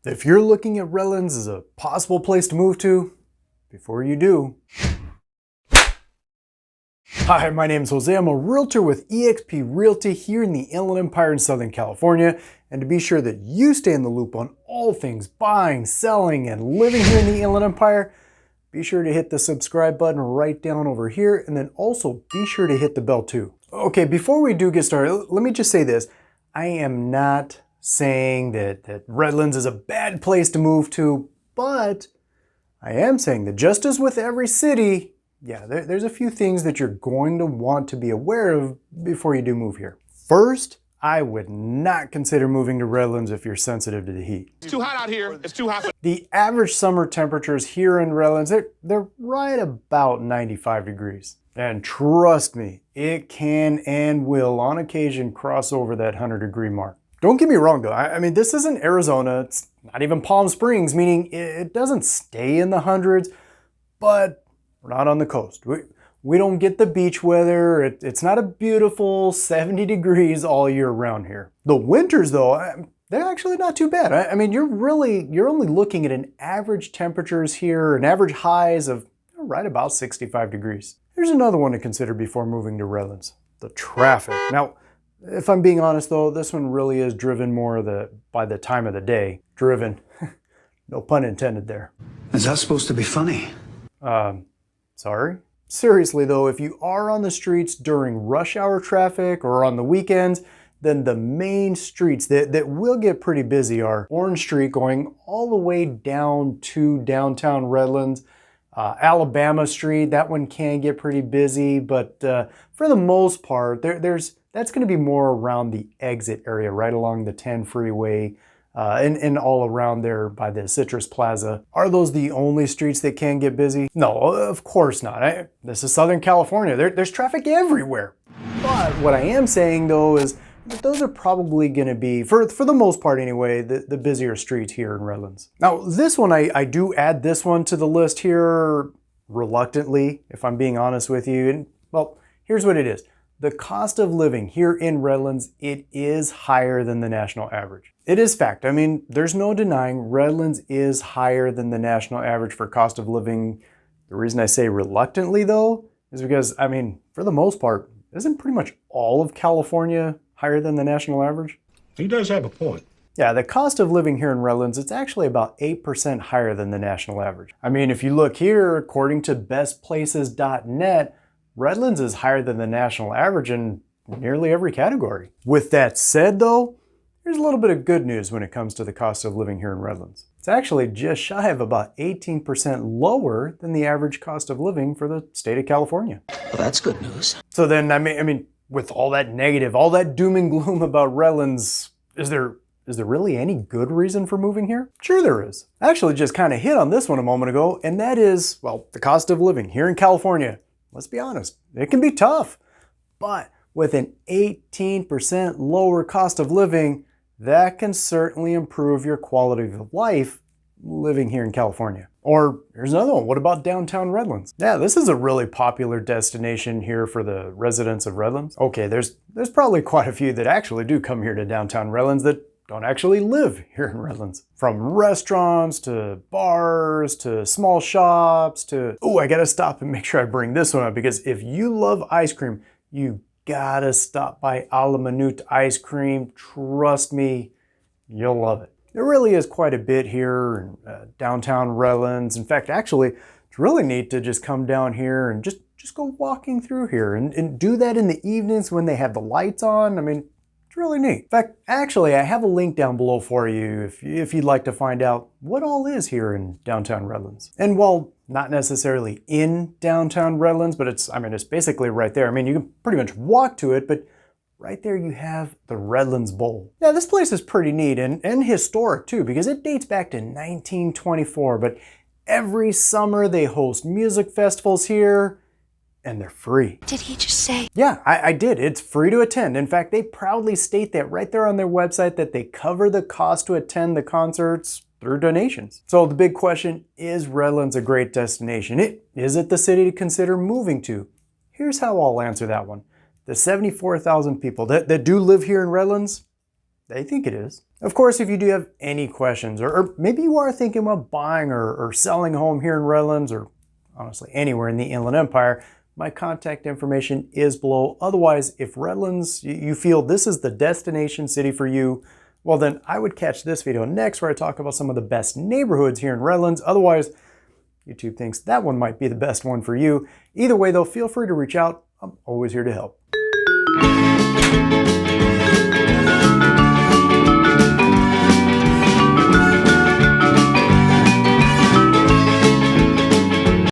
If you're looking at Redlands as a possible place to move to, before you do. Hi, my name is Jose. I'm a realtor with eXp Realty here in the Inland Empire in Southern California. And to be sure that you stay in the loop on all things buying, selling, and living here in the Inland Empire, be sure to hit the subscribe button right down over here, and then also be sure to hit the bell too. Okay, before we do get started, let me just say this. I am not saying that Redlands is a bad place to move to, but I am saying that just as with every city, yeah, there's a few things that you're going to want to be aware of before you do move here. First, I would not consider moving to Redlands if you're sensitive to the heat. It's too hot out here. It's too hot. The average summer temperatures here in Redlands, they're right about 95 degrees. And trust me, it can and will on occasion cross over that 100-degree mark. Don't get me wrong though, I mean, this isn't Arizona, it's not even Palm Springs, meaning it doesn't stay in the hundreds, but we're not on the coast. We don't get the beach weather. It's not a beautiful 70 degrees all year round here. The winters though, they're actually not too bad. I mean, you're only looking at an average temperatures here, an average highs of right about 65 degrees. Here's another one to consider before moving to Redlands, the traffic. Now, if I'm being honest though, this one really is driven more by the time of the day. Driven, no pun intended there. Is that supposed to be funny? Sorry? Seriously though, if you are on the streets during rush hour traffic or on the weekends, then the main streets that will get pretty busy are Orange Street going all the way down to Downtown Redlands, Alabama Street, that one can get pretty busy, but for the most part, that's going to be more around the exit area, right along the 10 freeway, and all around there by the Citrus Plaza. Are those the only streets that can get busy? No, of course not. This is Southern California. There's traffic everywhere. But what I am saying though is that those are probably going to be, for the most part anyway, the busier streets here in Redlands. Now this one, I do add this one to the list here reluctantly, if I'm being honest with you. And well, here's what it is. The cost of living here in Redlands, it is higher than the national average. It is fact. I mean, there's no denying Redlands is higher than the national average for cost of living. The reason I say reluctantly though, is because, I mean, for the most part, isn't pretty much all of California higher than the national average? He does have a point. Yeah, the cost of living here in Redlands, it's actually about 8% higher than the national average. I mean, if you look here, according to bestplaces.net, Redlands is higher than the national average in nearly every category. With that said though, here's a little bit of good news when it comes to the cost of living here in Redlands. It's actually just shy of about 18% lower than the average cost of living for the state of California. Well, that's good news. So then, I mean, with all that negative, all that doom and gloom about Redlands, is there really any good reason for moving here? Sure there is. I actually just kind of hit on this one a moment ago, and that is, well, the cost of living here in California. Let's be honest, it can be tough, but with an 18% lower cost of living, that can certainly improve your quality of life living here in California. Or here's another one, what about Downtown Redlands? Yeah, this is a really popular destination here for the residents of Redlands. Okay, there's probably quite a few that actually do come here to Downtown Redlands that don't actually live here in Redlands. From restaurants to bars to small shops to, oh, I gotta stop and make sure I bring this one up because if you love ice cream, you gotta stop by A La Minute Ice Cream. Trust me, you'll love it. There really is quite a bit here in downtown Redlands. In fact, actually, it's really neat to just come down here and just go walking through here and do that in the evenings when they have the lights on. I mean, it's really neat. In fact, actually, I have a link down below for you if you'd like to find out what all is here in downtown Redlands. And while not necessarily in downtown Redlands, but it's basically right there. I mean, you can pretty much walk to it, but right there you have the Redlands Bowl. Now, this place is pretty neat and historic too, because it dates back to 1924, but every summer they host music festivals here, and they're free. Did he just say? Yeah, I did. It's free to attend. In fact, they proudly state that right there on their website that they cover the cost to attend the concerts through donations. So the big question, is Redlands a great destination? Is it the city to consider moving to? Here's how I'll answer that one. The 74,000 people that do live here in Redlands, they think it is. Of course, if you do have any questions, or maybe you are thinking about buying or selling a home here in Redlands, or honestly anywhere in the Inland Empire, my contact information is below. Otherwise, if Redlands, you feel this is the destination city for you, well then I would catch this video next where I talk about some of the best neighborhoods here in Redlands. Otherwise, YouTube thinks that one might be the best one for you. Either way though, feel free to reach out. I'm always here to help.